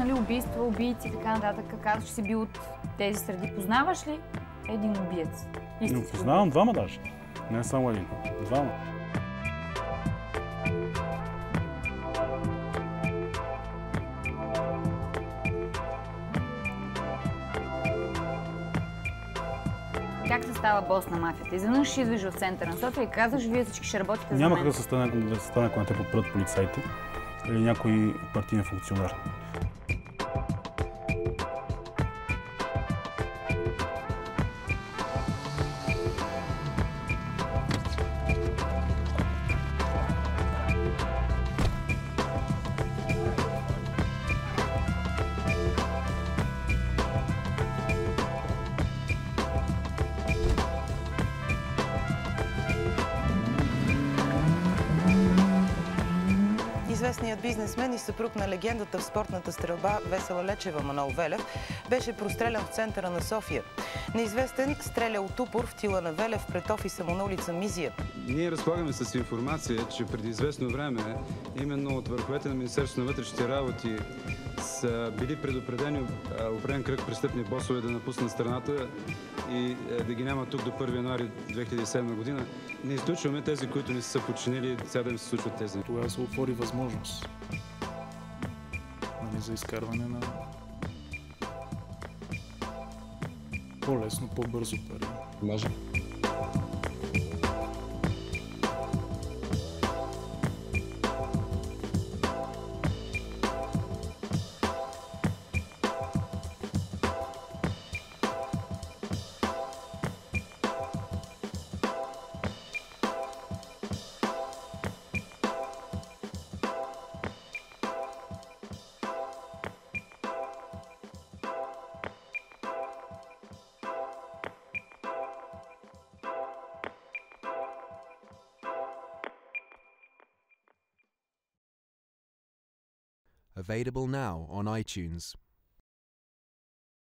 нали, убийства, убийци и така нататък. Казваш, че си бил от тези среди. Познаваш ли един убиец? Познавам двама даже. Не само един. Двама. Как се става бос на мафията? Изведнъж идваш в центъра на София и казваш, вие всички ще работите за мен. Няма как да се стане, ако не те подпрат полицаите или някой партиен функционер. Известният бизнесмен и съпруг на легендата в спортната стрелба Весела Лечева Манол Велев беше прострелян в центъра на София. Неизвестен стреля от упор в тила на Велев пред офиса му на улица Мизия. Ние разполагаме с информация, че преди известно време именно от върховете на Министерството на вътрешните работи са били предупредени определен кръг престъпни босове да напуснат страната и да ги няма тук до 1 януари 2007 година. Не изключваме тези, които не са подчинили, сега да им се случват тези. Тогава се отвори възможност за изкарване на по-лесно, по-бързо пари. Може. Available now on iTunes.